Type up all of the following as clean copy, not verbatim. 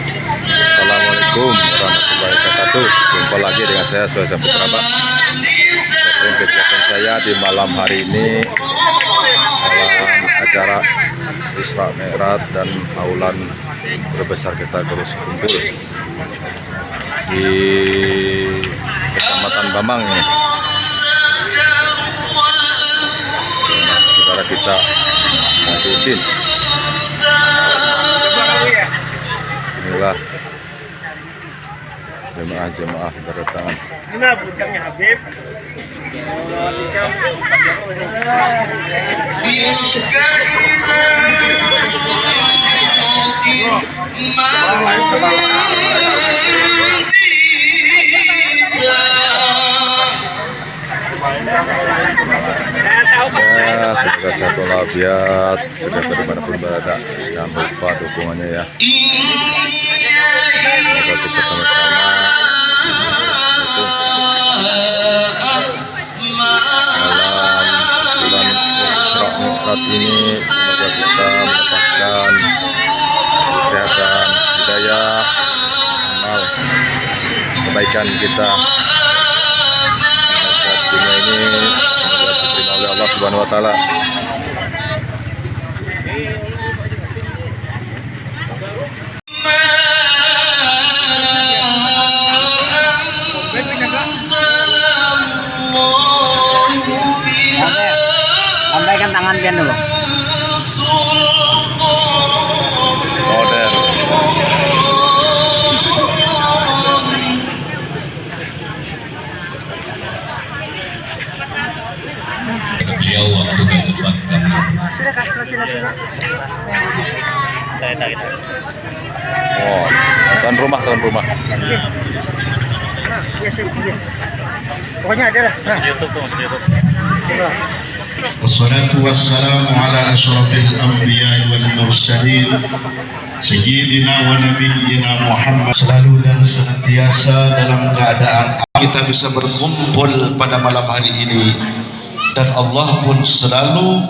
Assalamualaikum warahmatullahi wabarakatuh. Jumpa lagi dengan saya Suhaisa Putra Pak. Kegiatan saya di malam hari ini dalam acara Isra Mi'raj dan haulan berbesar kita terus kumpul di Kecamatan Bamang ini. Saudara kita hadirin. Inilah jemaah-jemaah berdatangan. Ini bujangnya Habib. Ya, semoga satu labiat sudah dimanapun berada. Jangan lupa dukungannya ya. Semoga kita sama-sama dalam bulan Isra Mi'raj ini, semoga kita mendapatkan kesehatan, hidayah, amal kebaikan kita. Saat dunia ini semoga diterima oleh Allah Subhanahu wa taala. Sampaikan tangan pian dulu. Modern. Beliau waktu dan tempat kami. Oh, tuan rumah. Pokoknya ada lah. YouTube. Wassalatu wassalamu ala asyrafil anbiya'i wal mursalin sayyidina wa nabiyyina Muhammad. Selalu dan senantiasa dalam keadaan kita bisa berkumpul pada malam hari ini, dan Allah pun selalu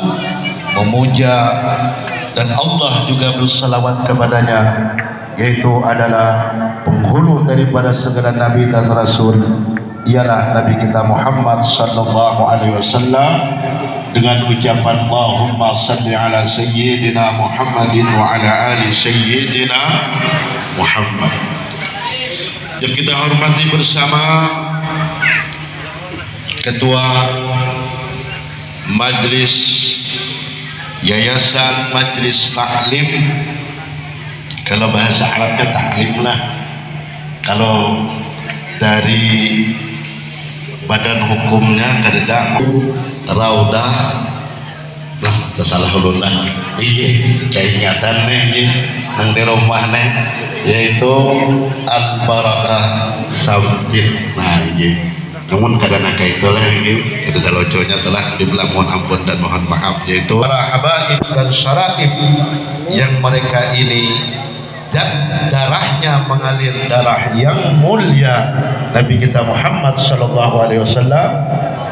memuja dan Allah juga bersalawat kepadanya, yaitu adalah penghulu daripada segala nabi dan rasul, ialah Nabi kita Muhammad sallallahu alaihi wasallam, dengan ucapan Allahumma salli ala sayyidina Muhammadin wa ala ali sayyidina Muhammad. Yang kita hormati bersama Ketua Majlis Yayasan Majlis Taklim, kalau bahasa Arabnya taklim lah, kalau dari badan hukumnya kadang Raudah lah, tersalah ulun iya keingatan nih nang di rumah nih, yaitu Al Barakah Sampit. Nah iya, namun kadang kayak itulah ini kada loconya telah dibilang mohon ampun dan mohon maaf, yaitu para habaib dan syaraib yang mereka ini darahnya mengalir darah yang mulia Nabi kita Muhammad sallallahu alaihi wasallam.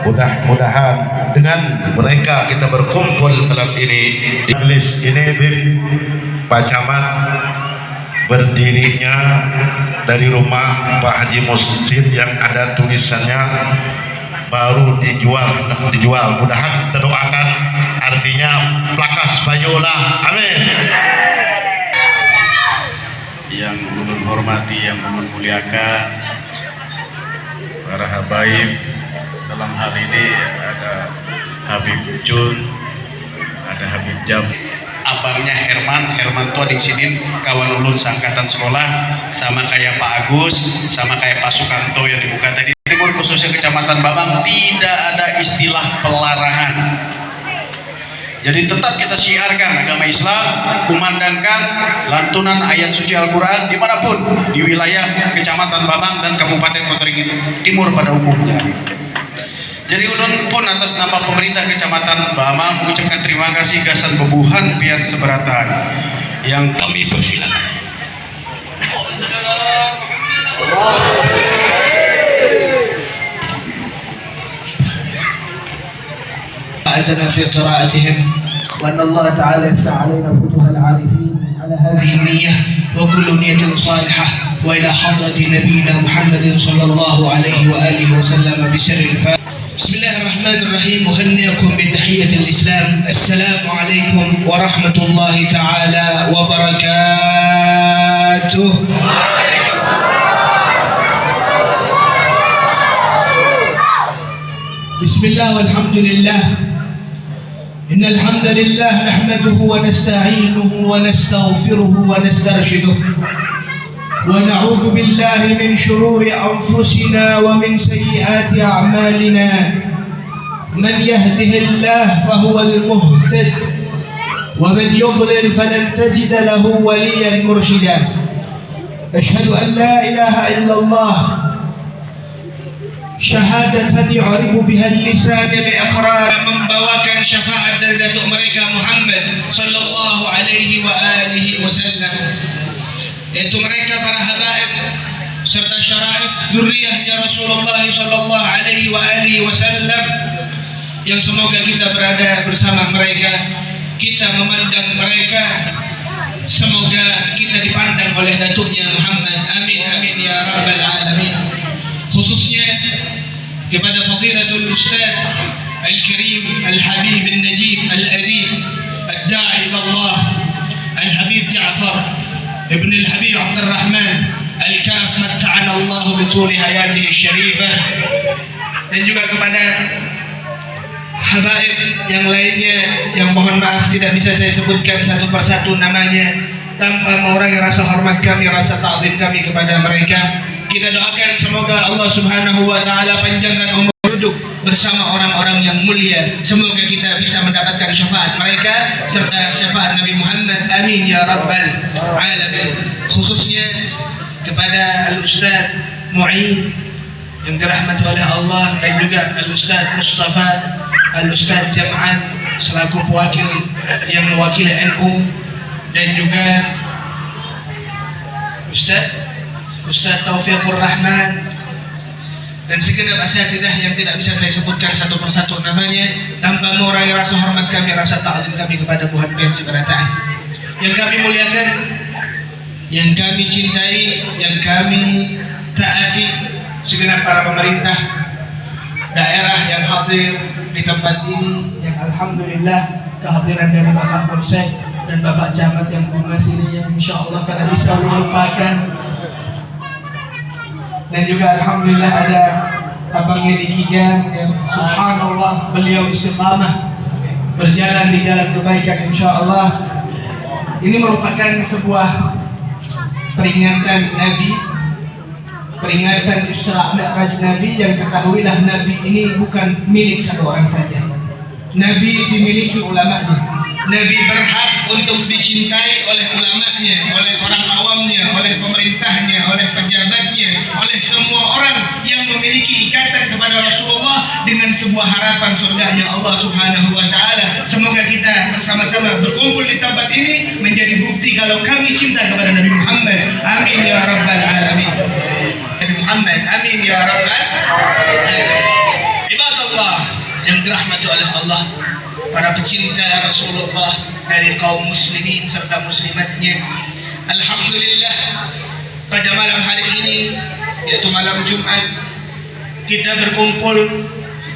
Mudah-mudahan dengan mereka kita berkumpul malam ini di majlis ini, Pak Camat berdirinya dari rumah Pak Haji Muslim yang ada tulisannya baru dijual. Mudahan terdoakan, artinya plakas Bayola. Amin. Yang ulun hormati, yang ulun muliakan, para habaib. Dalam hal ini ada Habib Jun, ada Habib Jaf, abangnya Herman tuh di sini kawan ulun seangkatan sekolah, sama kayak Pak Agus, sama kayak Pak Sukanto yang dibuka tadi. Timur khususnya Kecamatan Bamang tidak ada istilah pelarangan. Jadi tetap kita syiarkan agama Islam, kumandangkan lantunan ayat suci Al-Quran dimanapun di wilayah Kecamatan Bamang dan Kabupaten Kota Timur pada umumnya. Jadi ulun pun atas nama pemerintah Kecamatan Bamang mengucapkan terima kasih gasan bebuhan pian seberatan yang kami persilakan. أعجنا في قراءتهم وأن الله تعالى يفتح علينا فتوح العارفين على هذه النية وكل نية صالحة وإلى حضرة نبينا محمد صلى الله عليه وآله وسلم بسر الفاتحة. بسم الله الرحمن الرحيم. أهنئكم بتحية الإسلام. السلام عليكم ورحمة الله تعالى وبركاته. بسم الله والحمد لله. إن الحمد لله نحمده ونستعينه ونستغفره ونسترشده ونعوذ بالله من شرور أنفسنا ومن سيئات أعمالنا. من يهده الله فهو المهتد ومن يضلل فلن تجد له وليا مرشدا. أشهد أن لا إله إلا الله شهادة يعرب بها اللسان لإقرار membawakan syafaat dari datuk mereka Muhammad sallallahu alaihi wa alihi wasallam, yaitu mereka para habaib serta syaraif dzurriyyahnya Rasulullah sallallahu alaihi wa alihi wasallam, yang semoga kita berada bersama mereka, kita memandang mereka, semoga kita dipandang oleh datuknya Muhammad. Amin amin ya rabbal alamin. Khususnya kepada Fadilatul Ustaz Al-Karim Al-Habib Al-Najib Al-Adib Ad-Da'i ilallah Al-Habib Ja'far Ibn Al-Habib Abdul Rahman Al-Kaf matta'ana Allah bituli hayatihi syarifah, dan juga kepada habaib yang lainnya yang mohon maaf tidak bisa saya sebutkan satu persatu namanya tanpa mengurangi rasa hormat kami, rasa ta'zim kami kepada mereka. Kita doakan semoga Allah Subhanahu wa taala panjangkan umur duduk bersama orang-orang yang mulia. Semoga kita bisa mendapatkan syafaat mereka serta syafaat Nabi Muhammad. Amin ya rabbal alamin. Khususnya kepada Al-Ustaz Mu'in yang dirahmati oleh Allah, dan juga Al-Ustaz Mustafa, Al-Ustaz Jam'an selaku pewakil yang mewakili NU, dan juga Ustaz Taufiqur Rahman, dan segenap asatidzah yang tidak bisa saya sebutkan satu persatu namanya tanpa mengurangi rasa hormat kami, rasa ta'zim kami kepada Tuhan yang seberataan. Yang kami muliakan, yang kami cintai, yang kami taati, segenap para pemerintah daerah yang hadir di tempat ini, yang alhamdulillah kehadiran dari Bapak Polsek dan Bapak Camat yang bunga sini, yang insya Allah karena bisa melupakan, dan juga alhamdulillah ada Abang Yedi Kijang yang subhanallah beliau istiqamah berjalan di jalan kebaikan insya Allah. Ini merupakan sebuah peringatan Nabi, peringatan Isra Mi'raj Nabi, yang ketahuilah Nabi ini bukan milik satu orang saja. Nabi dimiliki ulamanya. Nabi berhak untuk dicintai oleh ulamanya, oleh orang awamnya, oleh pemerintahnya, oleh pejabatnya, oleh semua orang yang memiliki ikatan kepada Rasulullah dengan sebuah harapan surganya Allah Subhanahu wa taala. Semoga kita bersama-sama berkumpul di tempat ini menjadi bukti kalau kami cinta kepada Nabi Muhammad. Amin ya rabbal alamin. Nabi Muhammad, amin ya rabbal alamin. Ibadallah yang dirahmati oleh Allah, para pecinta Rasulullah dari kaum muslimin serta muslimatnya, alhamdulillah pada malam hari ini, yaitu malam Jumat, kita berkumpul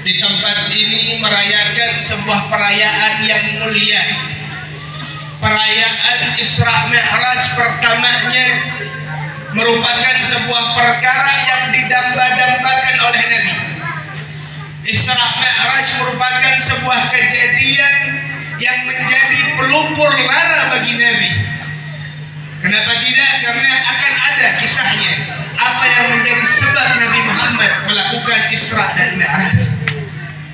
di tempat ini merayakan sebuah perayaan yang mulia, perayaan Isra Mi'raj pertamanya, merupakan sebuah perkara yang didamba-dambakan oleh Nabi. Isra Mi'raj merupakan sebuah kejadian yang menjadi pelupur lara bagi Nabi. Kenapa tidak? Karena akan ada kisahnya, apa yang menjadi sebab Nabi Muhammad melakukan Isra dan Mi'raj.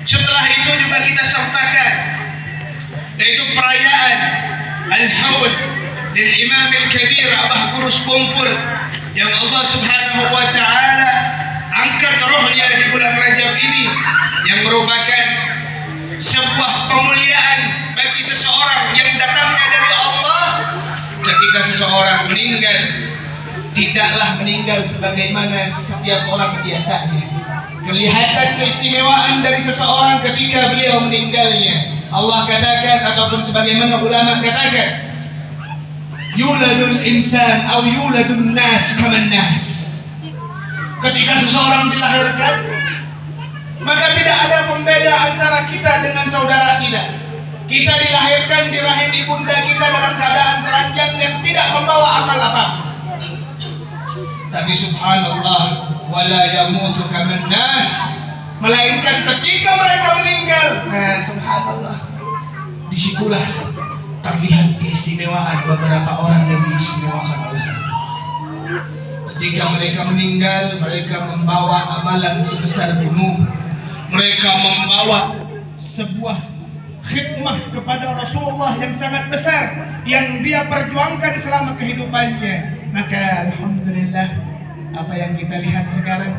Setelah itu juga kita sertakan, yaitu perayaan Al-Haud dan Imam Al-Kabir Abah Gurus Kumpul, yang Allah Subhanahu wa taala angkat rohnya di bulan Rajab ini, yang merupakan sebuah pemuliaan bagi seseorang yang datangnya dari Allah. Ketika seseorang meninggal, tidaklah meninggal sebagaimana setiap orang biasanya. Kelihatan keistimewaan dari seseorang ketika beliau meninggalnya. Allah katakan, ataupun sebagaimana ulama katakan, yuladul insan atau yuladun nas kaman nas. Ketika seseorang dilahirkan, maka tidak ada pembeda antara kita dengan saudara kita. Kita dilahirkan di rahim ibunda kita dalam keadaan telanjang yang tidak membawa amal apa-apa. Tapi subhanallah, wala yamutu kaman nas, melainkan ketika mereka meninggal, subhanallah, disitulah terlihat keistimewaan beberapa orang yang diistimewakan oleh Allah. Ketika mereka meninggal, mereka membawa amalan sebesar gunung. Mereka membawa sebuah khidmah kepada Rasulullah yang sangat besar yang dia perjuangkan selama kehidupannya. Maka alhamdulillah, apa yang kita lihat sekarang,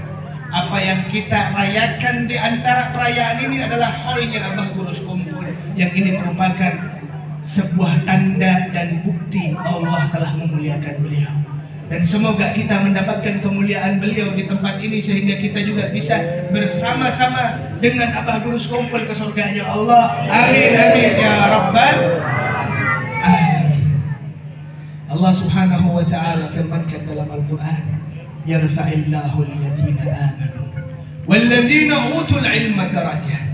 apa yang kita rayakan di antara perayaan ini adalah harinya Abah Gurus Kumpul, yang ini merupakan sebuah tanda dan bukti Allah telah memuliakan beliau. Dan semoga kita mendapatkan kemuliaan beliau di tempat ini sehingga kita juga bisa bersama-sama dengan Abah Gurus Kumpul ke surganya Allah. Amin amin ya rabbal alamin. Allah Subhanahu wa taala firmankan dalam Al-Qur'an, yarfa'illahu alladhina amanu walladhina utul ilma darajat.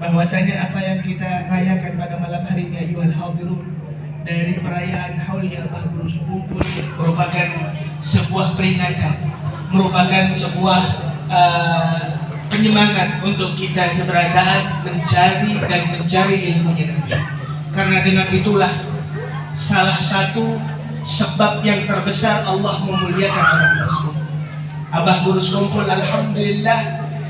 Bahwasanya apa yang kita rayakan pada malam hari ini ayyuhal hadirun, dari perayaan haulnya Abah Gurus Kumpul, merupakan sebuah peringatan, merupakan sebuah penyemangat untuk kita keberadaan mencari dan mencari ilmunya Nabi. Karena dengan itulah salah satu sebab yang terbesar Allah memuliakan orang tersebut. Abah Gurus Kumpul alhamdulillah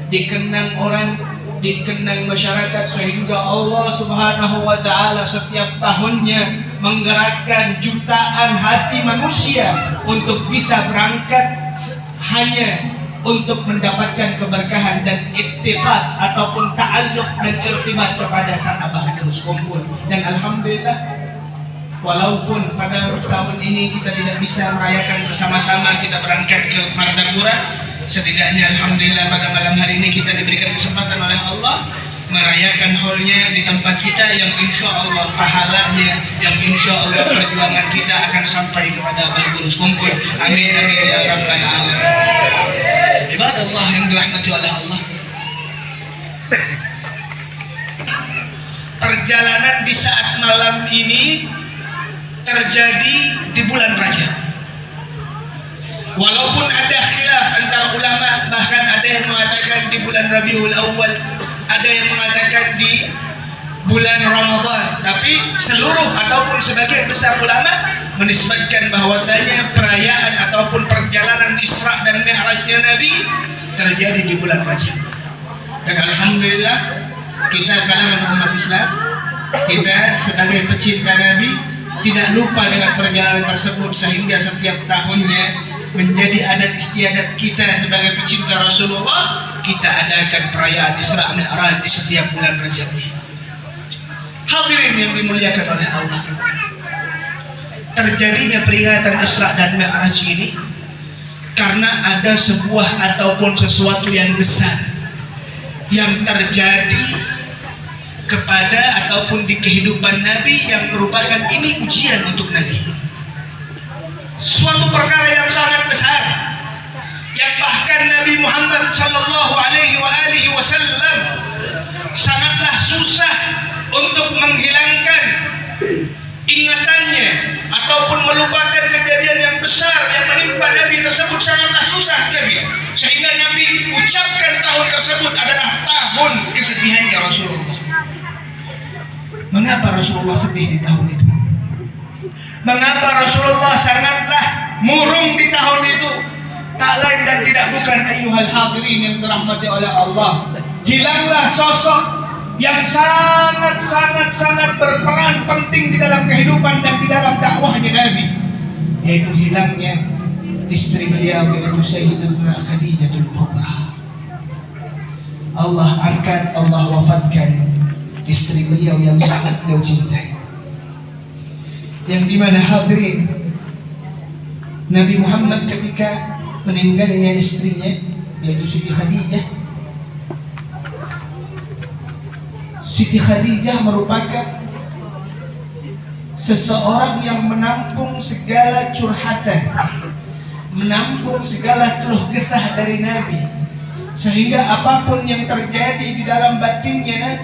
dikenang orang, dikenang masyarakat, sehingga Allah Subhanahu wa taala setiap tahunnya menggerakkan jutaan hati manusia untuk bisa berangkat hanya untuk mendapatkan keberkahan dan ittiqad ataupun ta'alluq dan irtibat kepada sang Abah Gurus Kumpul. Dan alhamdulillah, walaupun pada tahun ini kita tidak bisa merayakan bersama-sama, kita berangkat ke Martapura, setidaknya alhamdulillah pada malam hari ini kita diberikan kesempatan oleh Allah merayakan haulnya di tempat kita, yang insya Allah pahalanya, yang insya Allah perjuangan kita akan sampai kepada Abah Gurus Kumpul. Amin amin ya rabbal alamin. Ibadallah yang dirahmati oleh Allah, perjalanan di saat malam ini terjadi di bulan Rajab. Walaupun ada khilaf antar ulama, bahkan ada yang mengatakan di bulan Rabiul Awal, ada yang mengatakan di bulan Ramadan, tapi seluruh ataupun sebagian besar ulama menisbatkan bahwasanya perayaan ataupun perjalanan Isra dan Mi'rajnya Nabi terjadi di bulan Rajab. Dan alhamdulillah, kita kalangan umat Islam, kita sebagai pecinta Nabi tidak lupa dengan perjalanan tersebut, sehingga setiap tahunnya menjadi adat istiadat kita sebagai pecinta Rasulullah, kita adakan perayaan Isra Mi'raj di setiap bulan Rajab ini. Hadirin yang dimuliakan oleh Allah, terjadinya peringatan Isra dan Mi'raj ini karena ada sebuah ataupun sesuatu yang besar yang terjadi kepada ataupun di kehidupan Nabi, yang merupakan ini ujian untuk Nabi. Suatu perkara yang sangat besar, yang bahkan Nabi Muhammad sallallahu alaihi wasallam sangatlah susah untuk menghilangkan ingatannya ataupun melupakan kejadian yang besar yang menimpa Nabi tersebut. Sangatlah susah Nabi, sehingga Nabi ucapkan tahun tersebut adalah tahun kesedihannya Rasulullah. Mengapa Rasulullah sedih di tahun itu? Mengapa Rasulullah sangatlah murung di tahun itu? Tak lain dan tidak bukan ayyuhal hadirin yang dirahmati oleh Allah, hilanglah sosok yang sangat berperan penting di dalam kehidupan dan di dalam dakwahnya Nabi, yaitu hilangnya istri beliau, yaitu Sayyidatuna Khadijatul Kubra. Allah angkat, Allah wafatkan istri beliau yang sangat beliau cintai, yang dimana hadirin, Nabi Muhammad ketika meninggalnya istrinya yaitu Siti Khadijah, Siti Khadijah merupakan seseorang yang menampung segala curhatan, menampung segala keluh kesah dari Nabi, sehingga apapun yang terjadi di dalam batinnya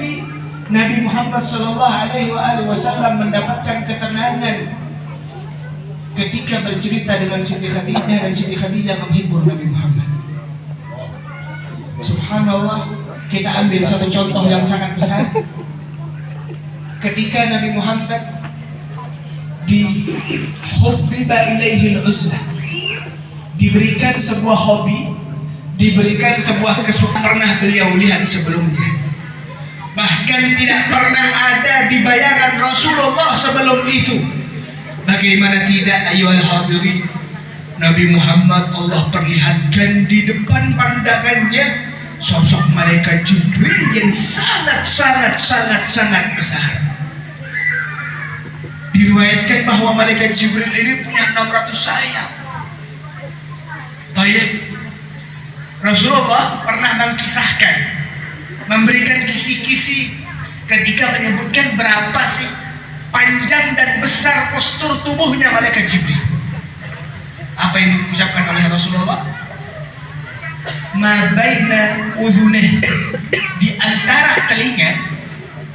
Nabi Muhammad SAW mendapatkan ketenangan ketika bercerita dengan Siti Khadijah, dan Siti Khadijah menghibur Nabi Muhammad. Subhanallah, kita ambil satu contoh yang sangat besar. Ketika Nabi Muhammad dihubbiba ilaihil uzlah, diberikan sebuah hobi, diberikan sebuah kesukaan pernah beliau lihat sebelumnya. Bahkan tidak pernah ada di bayangan Rasulullah sebelum itu. Bagaimana tidak, ayyuhal hadirin, Nabi Muhammad Allah perlihatkan di depan pandangannya sosok malaikat Jibril yang sangat besar. Diriwayatkan bahwa malaikat Jibril ini punya 600 sayap. Baik, Rasulullah pernah mengkisahkan, memberikan kisi-kisi ketika menyebutkan berapa sih panjang dan besar postur tubuhnya malaikat Jibril. Apa yang diucapkan oleh Rasulullah? Ma baina udhunah, di antara telinga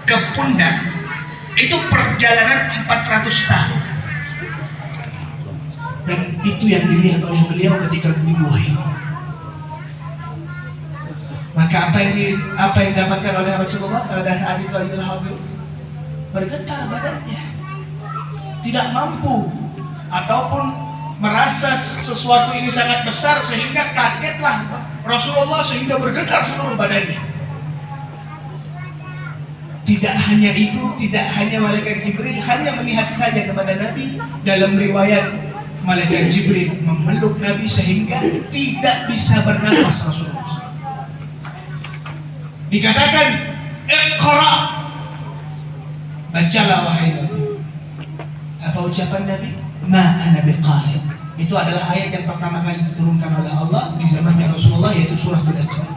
ke pundak itu perjalanan 400 tahun. Dan itu yang dilihat oleh beliau ketika di gua ini. Maka apa yang didapatkan oleh Rasulullah pada saat itu adalah bergetar badannya, tidak mampu ataupun merasa sesuatu ini sangat besar sehingga kagetlah Rasulullah sehingga bergetar seluruh badannya. Tidak hanya itu, tidak hanya malaikat Jibril hanya melihat saja kepada Nabi. Dalam riwayat, malaikat Jibril memeluk Nabi sehingga tidak bisa bernafas Rasulullah. Dikatakan, Iqra, bacalah wahai Nabi. Apa ucapan Nabi? Ma ana biqari. Itu adalah ayat yang pertama kali diturunkan oleh Allah di zamannya Rasulullah, yaitu surah Al-Najm.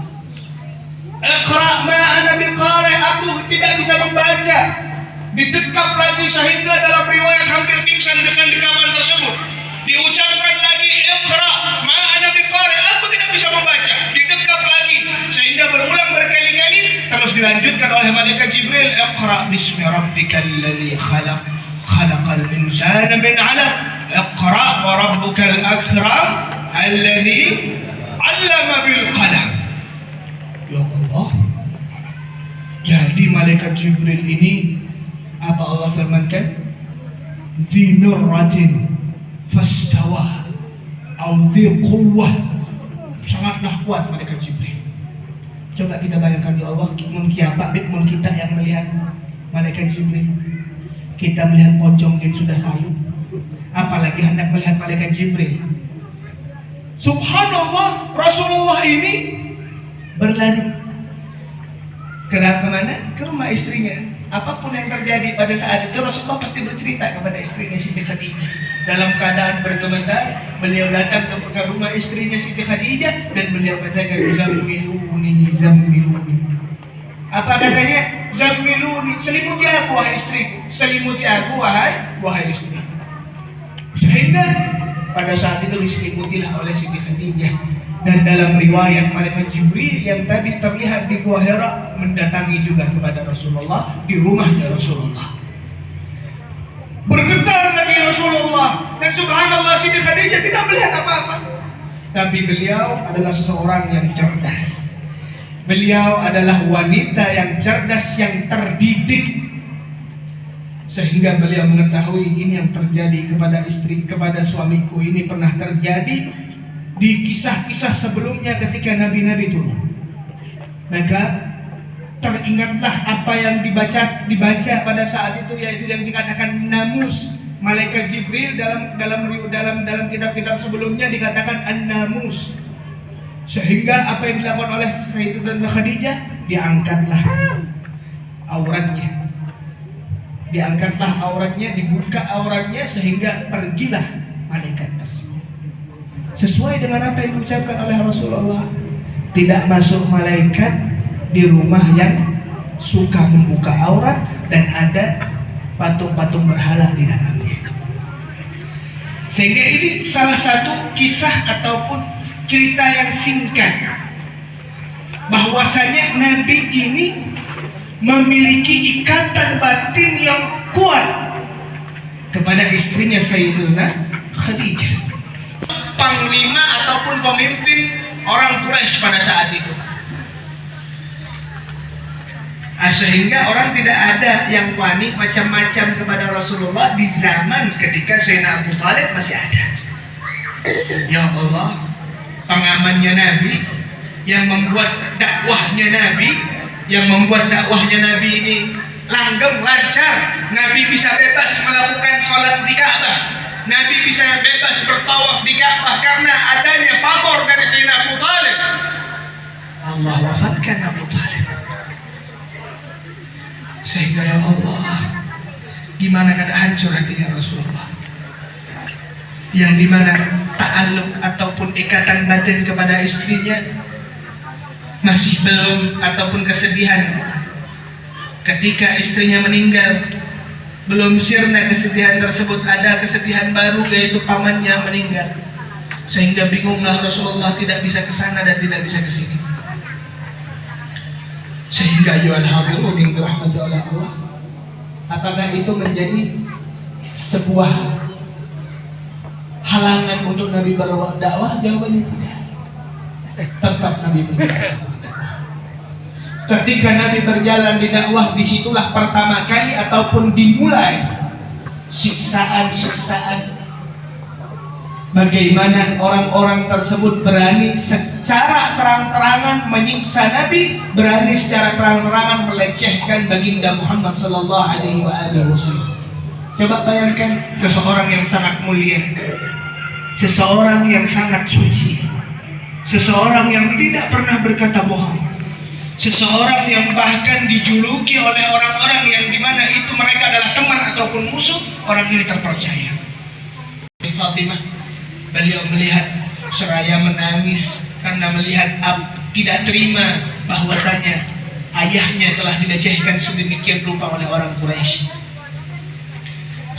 Iqra ma ana biqari, aku tidak bisa membaca. Didekap lagi sehingga dalam riwayat hampir pingsan dengan dekapan tersebut. Diucapkan lagi, Iqra ma ana biqari, aku tidak bisa membaca. Didekap lagi sehingga berulang berkali-kali. Terus dilanjutkan oleh malaikat Jibril, Iqra bismi rabbikal ladzi khalaq, khalaqal insana min 'alaq, Iqra wa rabbukal akram alladzi 'allama bil qalam. Ya Allah, jadi malaikat Jibril ini apa Allah firmankan? Dzi nurratin fastawa au dzi quwwah, sangatlah kuat malaikat Jibril. Coba kita bayangkan, ya Allah, mun kita yang melihat malaikat Jibril, kita melihat pocong yang sudah sayu, apalagi hendak melihat malaikat Jibril. Subhanallah, Rasulullah ini berlari kemana? Ke rumah istrinya. Apapun yang terjadi pada saat itu, Rasulullah pasti bercerita kepada istrinya Siti Khadijah. Dalam keadaan bergemetar, beliau datang ke rumah istrinya Siti Khadijah dan beliau katakan, Zammiluni, Zammiluni. Apa katanya? Zammiluni, selimuti aku wahai istriku, selimuti aku wahai istri. Sehingga pada saat itu diselimutilah oleh Siti Khadijah. Dan dalam riwayat, malaikat Jibril yang tadi terlihat di Gua Hira mendatangi juga kepada Rasulullah di rumahnya Rasulullah. Bergetar lagi Rasulullah, dan subhanallah Siti Khadijah tidak melihat apa-apa. Tapi beliau adalah seseorang yang cerdas. Beliau adalah wanita yang cerdas, yang terdidik, sehingga beliau mengetahui ini yang terjadi kepada suamiku ini pernah terjadi di kisah-kisah sebelumnya ketika nabi-nabi turun. Maka teringatlah apa yang dibaca pada saat itu, yaitu yang dikatakan namus. Malaikat Jibril dalam kitab-kitab sebelumnya dikatakan an-namus. Sehingga apa yang dilakukan oleh Sayyidatuna Khadijah, diangkatlah auratnya, dibuka auratnya sehingga pergilah malaikat tersebut. Sesuai dengan apa yang diucapkan oleh Rasulullah, tidak masuk malaikat di rumah yang suka membuka aurat dan ada patung-patung berhala di dalamnya. Sehingga ini salah satu kisah ataupun cerita yang singkat bahwasanya Nabi ini memiliki ikatan batin yang kuat kepada istrinya Sayyidina Khadijah, panglima ataupun pemimpin orang Quraisy pada saat itu. Sehingga orang tidak ada yang wani macam-macam kepada Rasulullah di zaman ketika Sayyidina Abu Thalib masih ada. Ya Allah, pengamannya Nabi, yang membuat dakwahnya Nabi, ini langgeng, lancar. Nabi bisa bebas melakukan sholat di Ka'bah, Nabi bisa bebas bertawaf di Ka'bah karena adanya pamor dari Sayyidina Abu Thalib. Allah wafatkan Abu Thalib. Sehingga ya Allah, gimana kada hancur hatinya Rasulullah, yang dimana ta'aluk ataupun ikatan batin kepada istrinya masih belum, ataupun kesedihan ketika istrinya meninggal belum sirna kesedihan tersebut, ada kesedihan baru yaitu pamannya meninggal, sehingga bingunglah Rasulullah, tidak bisa ke sana dan tidak bisa ke sini. Sehingga ayyuhal hadirun yang dirahmati oleh Allah, apakah itu menjadi sebuah halangan untuk Nabi berdakwah? Jawabannya tidak. Tetap Nabi berdakwah. Ketika Nabi berjalan di dakwah, disitulah pertama kali ataupun dimulai siksaan-siksaan. Bagaimana orang-orang tersebut berani secara terang-terangan menyiksa Nabi, berani secara terang-terangan melecehkan baginda Muhammad sallallahu alaihi wasallam. Coba bayangkan seseorang yang sangat mulia, seseorang yang sangat suci, seseorang yang tidak pernah berkata bohong, seseorang yang bahkan dijuluki oleh orang-orang yang dimana itu mereka adalah teman ataupun musuh, orang ini terpercaya. Fatimah, beliau melihat seraya menangis karena melihat tidak terima bahwasanya ayahnya telah dilecehkan sedemikian rupa oleh orang Quraisy.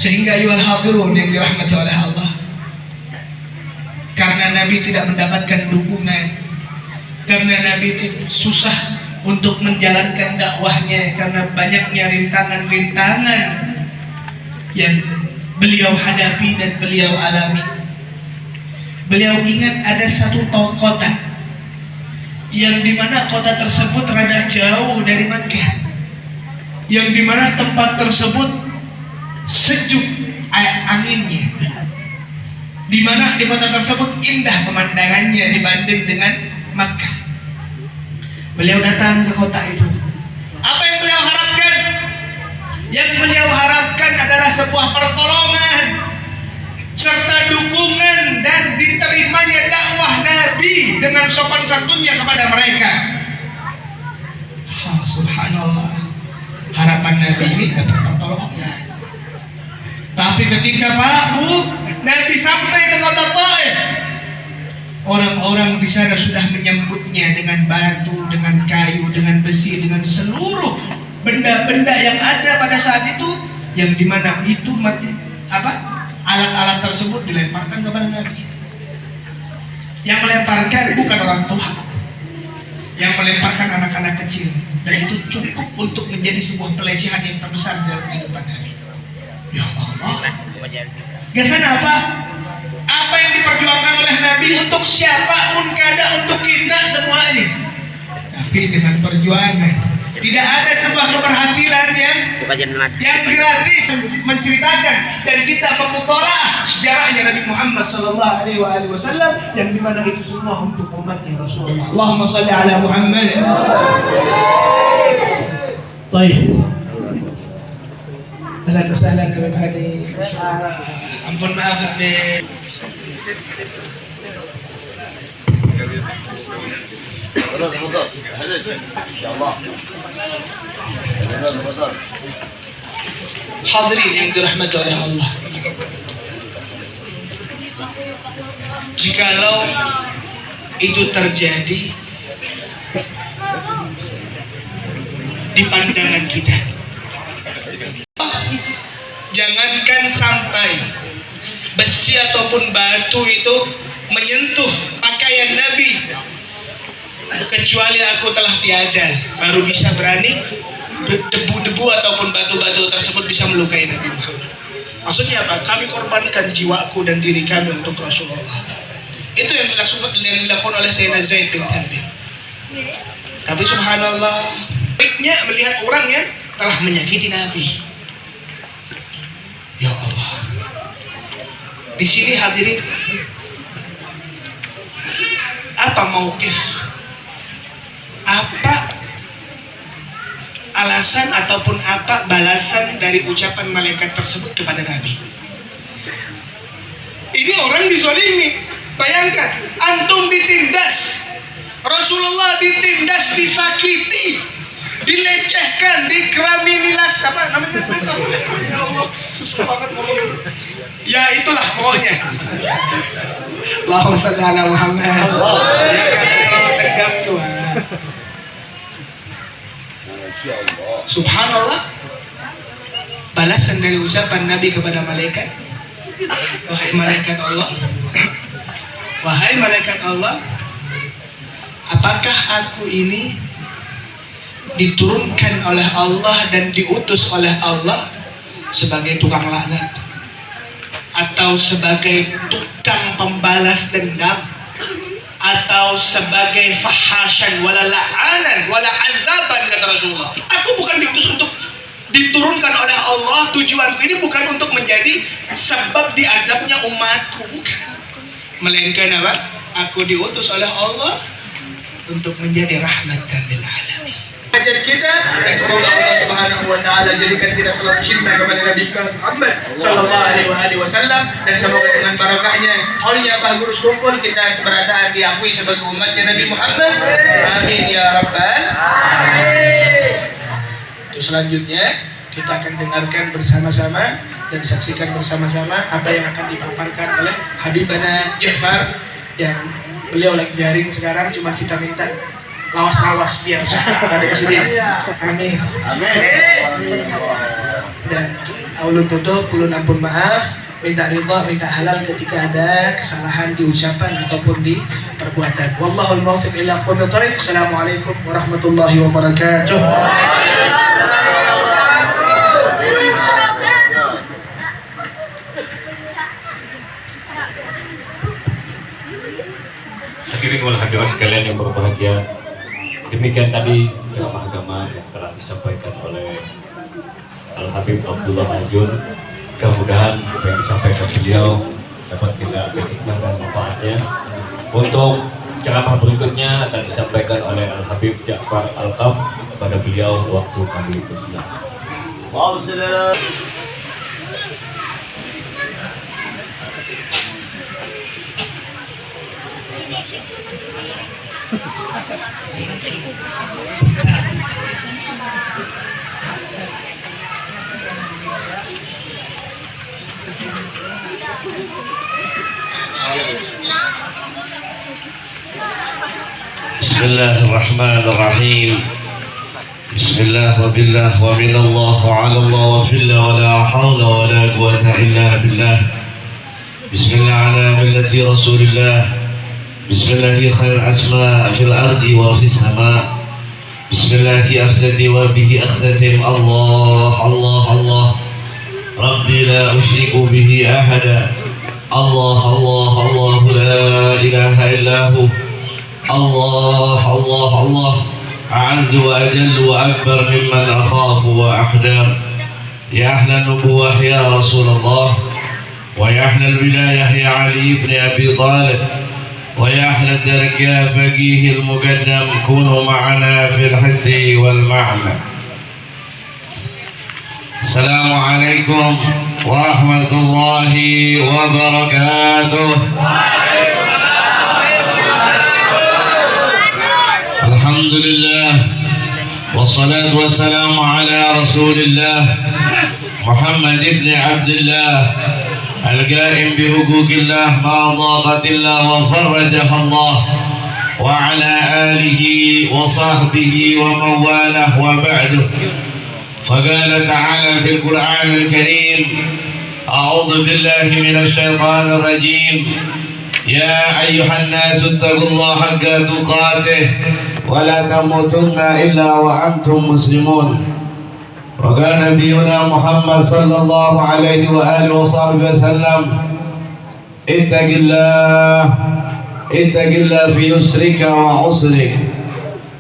Sehingga ayyuhal hadirun yang dirahmati oleh Allah, karena Nabi tidak mendapatkan dukungan, karena Nabi susah untuk menjalankan dakwahnya karena banyaknya rintangan-rintangan yang beliau hadapi dan beliau alami. Beliau ingat ada satu kota yang dimana kota tersebut rada jauh dari Makkah, yang dimana tempat tersebut sejuk anginnya, dimana di kota tersebut indah pemandangannya dibanding dengan Makkah. Beliau datang ke kota itu. Apa yang beliau harapkan? Yang beliau harapkan adalah sebuah pertolongan serta dukungan dan diterimanya dakwah Nabi dengan sopan santunnya kepada mereka. Subhanallah, harapan Nabi ini dapat pertolongan. Tapi ketika Nabi sampai ke kota Taif, orang-orang di sana sudah menyambutnya dengan batu, dengan kayu, dengan besi, dengan seluruh benda-benda yang ada pada saat itu, yang dimana itu alat-alat tersebut dilemparkan kepada Nabi. Yang melemparkan bukan orang tua, yang melemparkan anak-anak kecil, dan itu cukup untuk menjadi sebuah pelecehan yang terbesar dalam kehidupan Nabi. Ya Allah, gasan apa? Apa yang diperjuangkan oleh Nabi untuk siapapun kada, untuk kita semuanya. Tapi dengan perjuangan, tidak ada sebuah keberhasilan yang gratis. Menceritakan dan kita memutolaah sejarahnya Nabi Muhammad sallallahu alaihi wasallam, yang dimana itu semua untuk umatnya Rasulullah. Allahumma shalli ala Muhammad. Baik. Ahlan wa sahlan kami hadir. Ampun maaf Habib. Hadirin yang dirahmati oleh Allah, jikalau itu terjadi di pandangan kita, Jangankan sampai besi ataupun batu itu menyentuh pakaian Nabi, kecuali aku telah tiada, baru bisa berani debu-debu ataupun batu-batu tersebut bisa melukai Nabi Muhammad. Maksudnya apa? Kami korbankan jiwaku dan diri kami untuk Rasulullah. Itu yang dilakukan oleh Sayyidina Zaid bin Thabit. Tapi subhanallah, baiknya melihat orang yang telah menyakiti Nabi. Ya Allah. Di sini hadirin, apa mauqif? Apa alasan ataupun apa balasan dari ucapan malaikat tersebut kepada Nabi? Ini orang dizalimi. Bayangkan, antum ditindas, Rasulullah ditindas, disakiti, dilecehkan, dikriminalitas, apa namanya? Ya Allah, susah banget ngomongnya. Ya itulah pokoknya. Allahumma shalli ala Muhammad. Ya kan tegap tuh. Subhanallah, balasan dari ucapan Nabi kepada malaikat, wahai malaikat Allah, wahai malaikat Allah, apakah aku ini diturunkan oleh Allah dan diutus oleh Allah sebagai tukang laknat, atau sebagai tukang pembalas dendam, atau sebagai fahasyan wala la'anan wala azaban, kata Rasulullah. Aku bukan diutus untuk diturunkan oleh Allah. Tujuanku ini bukan untuk menjadi sebab diazabnya umatku, bukan. Melainkan apa? Aku diutus oleh Allah untuk menjadi rahmatan lil alamin. Ajar kita, dan semoga Allah Subhanahu wa taala jadikan kita selalu cinta kepada Nabi Muhammad sallallahu alaihi wasallam, dan semoga dengan barakahnya haulnya Pak Gurus Kumpul kita seberata diakui sebagai umatnya Nabi Muhammad. Amin ya rabbal alamin. Terus selanjutnya kita akan dengarkan bersama-sama dan saksikan bersama-sama apa yang akan dipaparkan oleh Habibana Ja'far, yang beliau lagi jaring sekarang, cuma kita minta lawas-lawas biar ada di sini. Amin. Amin. Dan ulun tutup, ulun ampun maaf, minta ridha, minta halal ketika ada kesalahan di ucapan ataupun di perbuatan. Wallahul muwaffiq ila aqwamit thoriq. Assalamualaikum warahmatullahi wabarakatuh. Hadirin wal hadirat sekalian yang berbahagia, demikian tadi ceramah agama yang telah disampaikan oleh Al-Habib Abdullah Al-Jun. Mudah-mudahan apa yang disampaikan beliau dapat kita ambil hikmah dan manfaatnya. Untuk ceramah berikutnya akan disampaikan oleh Al-Habib Ja'far Al-Qam. Kepada beliau waktu kami bersilakan. Bismillahirrahmanirrahim. Bismillah wa billah wa minallah wa ala Allah wa fillah wa la hawla wa la quwata illa billah. Bismillah ala millati Rasulillah. Bismillahi khair asma fil ardi wa fis sama. Bismillahi aftadi wa bihi akhtatim. Allah Allah Allah. Rabbi la usyriku bihi ahada. Allah Allah Allah la ilaha illahu. Allah Allah Allah. أعز وأجل وأكبر ممن أخاف وأحذر. يا أهل النبوة يا رسول الله، ويا أهل الولاية يا علي بن أبي طالب، ويا أهل الدرك يا فقيه المقدم، كونوا معنا في الحث والمعنى. السلام عليكم ورحمة الله وبركاته. الحمد لله والصلاة والسلام على رسول الله محمد بن عبد الله القائم بحقوق الله ما ضاقت الله وفرجها الله، وعلى آله وصحبه ومن والاه، وبعده. فقال تعالى في القرآن الكريم: أعوذ بالله من الشيطان الرجيم. يا أيها الناس اتقوا الله حق تقاته ولا تموتن إلا وأنتم مسلمون. وقال نبينا محمد صلى الله عليه وآله وصحبه وسلم: اتق الله في يسرك وعسرك.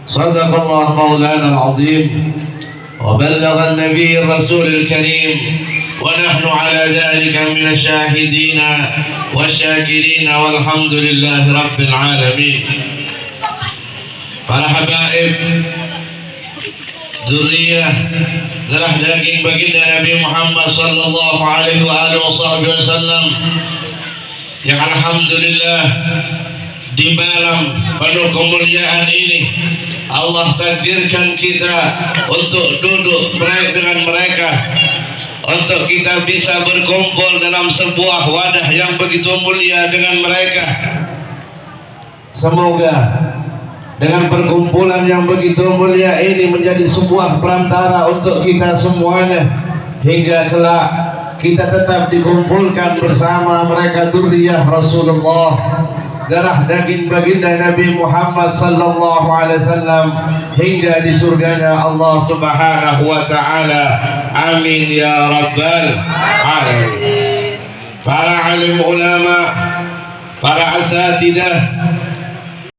صدق الله مولانا العظيم وبلغ النبي الرسول الكريم، ونحن على ذلك من الشاهدين والشاكرين والحمد لله رب العالمين. Para habaib, zuriyah darah daging baginda Nabi Muhammad sallallahu alaihi wasallam, yang alhamdulillah di malam penuh kemuliaan ini Allah takdirkan kita untuk duduk dengan mereka, untuk kita bisa berkumpul dalam sebuah wadah yang begitu mulia dengan mereka. Semoga dengan perkumpulan yang begitu mulia ini menjadi sebuah perantara untuk kita semuanya, hingga kelak kita tetap dikumpulkan bersama mereka dzurriyyah Rasulullah, darah daging baginda Nabi Muhammad sallallahu alaihi wasallam, hingga di surganya Allah Subhanahu wa taala. Amin ya rabbal alamin. Para alim ulama, para asatidah,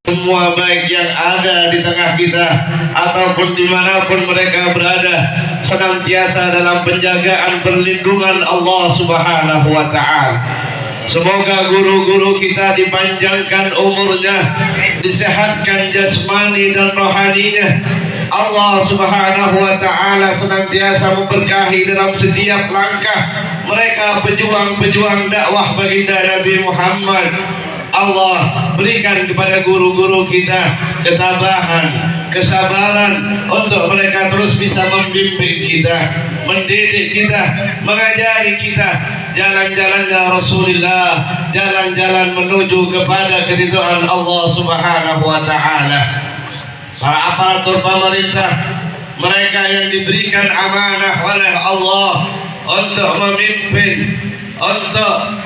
semua baik yang ada di tengah kita ataupun dimanapun mereka berada, senantiasa dalam penjagaan perlindungan Allah Subhanahu wa ta'ala. Semoga guru-guru kita dipanjangkan umurnya, disehatkan jasmani dan rohaninya. Allah Subhanahu wa ta'ala senantiasa memberkahi dalam setiap langkah mereka, pejuang-pejuang dakwah baginda Nabi Muhammad. Allah berikan kepada guru-guru kita ketabahan, kesabaran untuk mereka terus bisa membimbing kita, mendidik kita, mengajari kita jalan-jalannya Rasulullah, jalan-jalan menuju kepada keridhaan Allah Subhanahu wa ta'ala. Para aparatur pemerintah, mereka yang diberikan amanah oleh Allah untuk memimpin, untuk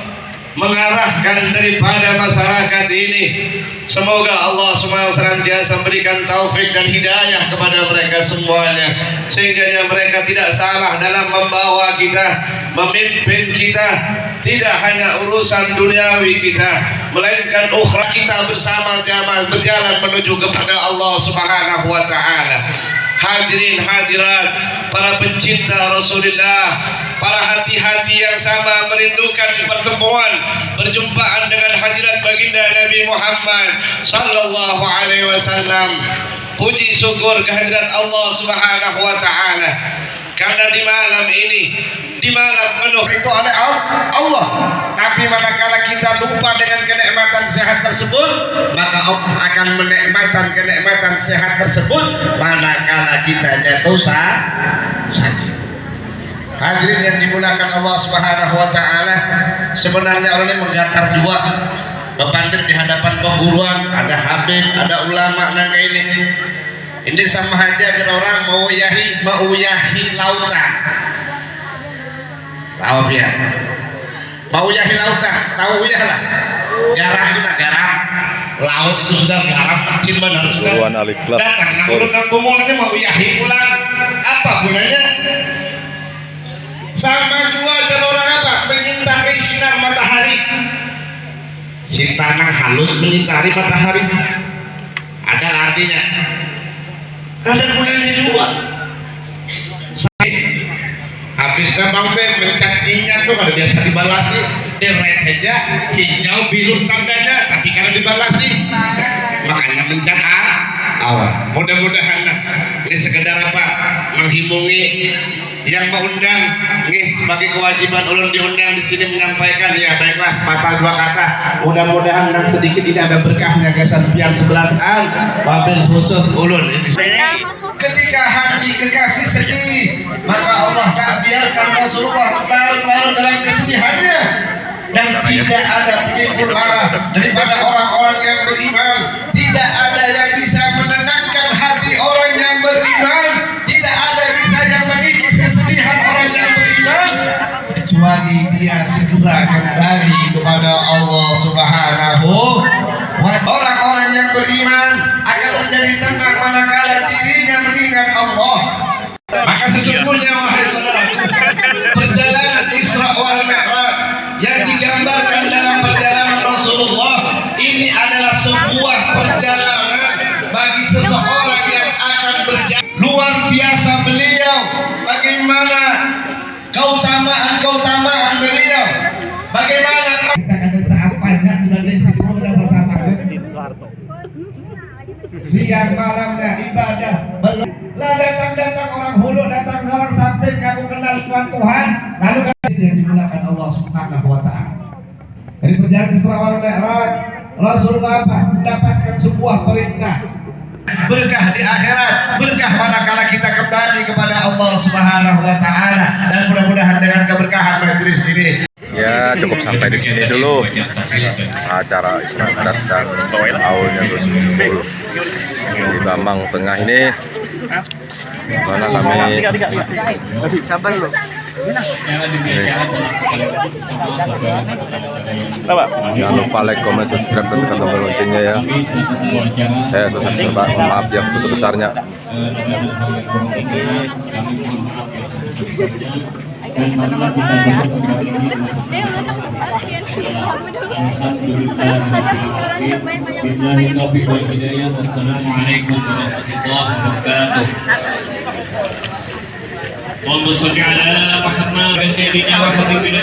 mengarahkan daripada masyarakat ini, semoga Allah SWT senantiasa memberikan taufik dan hidayah kepada mereka semuanya, sehingga mereka tidak salah dalam membawa kita, memimpin kita, tidak hanya urusan duniawi kita, melainkan ukhra kita bersama jamaah berjalan menuju kepada Allah Subhanahu wa ta'ala. Hadirin hadirat, para pencinta Rasulullah, para hati-hati yang sama merindukan pertemuan, perjumpaan dengan hadirat baginda Nabi Muhammad sallallahu alaihi wasallam. Puji syukur kehadirat Allah Subhanahu wa ta'ala, karena di malam ini, di malam penuh itu oleh Allah. Tapi manakala kita lupa dengan kenikmatan sehat tersebut, maka Allah akan menikmatan kenikmatan sehat tersebut manakala kita jatuh sakit. Hadirin yang dimuliakan Allah Subhanahu wa ta'ala, sebenarnya orang ini menggatar juga bebandir di hadapan pengguruan, ada habib, ada ulama, nangga ini sama aja orang mau yahi lautan. Tahu ya? Mau yahi lautan, tahu ya lah. Garam itu tak garam, laut itu sudah garam, kecil benar sudah. Datang nanggung kumulnya mau yahi pulang, apa gunanya? Sama juga ada orang apa? Menyintai sinar matahari. Si tanah halus menyintai matahari. Ada artinya. Ada gunanya juga. Habisnya Bang Ben mencat minyak tuh pada biasa dibalasi, direk aja hijau biru tandanya, tapi karena dibalasi makanya mencat awal. Mudah-mudahan ini sekedar apa? Menghimbungi yang mengundang, nih sebagai kewajiban ulun diundang di sini menyampaikan, ya baiklah patah dua kata. Mudah-mudahan dan sedikit ini ada berkahnya kesan pian sebelahan, wabil khusus ulun ini. Ketika hati kekasih sedih, maka Allah tak biarkan Rasulullah larut-larut dalam kesedihannya, dan tidak ada penghibur lara daripada orang-orang yang beriman. Tidak ada yang bisa menenangkan hati orang yang beriman. Tidak ada bisa yang mengikis segera kembali kepada Allah Subhanahu wa ta'ala. Orang-orang yang beriman akan menjadi tenang manakala dirinya mengingat Allah. Maka sesungguhnya wahai saudaraku, perjalanan Isra wal Mi'raj yang digambarkan dalam perjalanan Rasulullah ini adalah sebuah perjalanan bagi seseorang yang akan berjalan. Luar biasa beliau, bagaimana keutamaan beliau, bagaimana kita kata seapanya sudah dari situ sudah bersama siang malamnya ibadah belum lah datang orang hulu datang orang samping kamu kenal Tuhan lalu kan yang digunakan Allah Subhanahu wa ta'ala. Dari perjalanan Isra wal Mi'raj Rasulullah mendapatkan sebuah perintah berkah di akhirat, berkah manakala kita kembali kepada Allah Subhanahu wa ta'ala, dan mudah-mudahan dengan keberkahan majelis ini. Ya, cukup sampai di sini dulu acara Isra Mi'raj dan Aulnya Gus Kumpul di Bambang Tengah ini, mana kami jangan lupa like, comment, subscribe, dan tekan tombol loncengnya ya. Saya Susah maaf yang sebesar-besarnya. Assalamualaikum warahmatullahi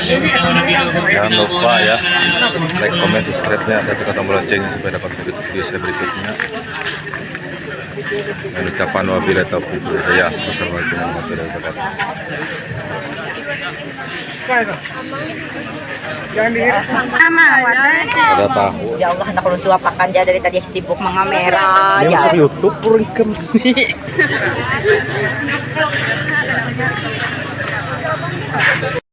wabarakatuh. Jangan lupa ya, like, comment, subscribe-nya, dan tekan tombol loncengnya supaya dapat video saya berikutnya. Dan ucapan wabillahi taufiq wal hidayah. Wassalamualaikum warahmatullahi wabarakatuh. Ada tahu. Ya Allah, hendak lu suapakan aja dari tadi sibuk mengamera aja. YouTube purungkem.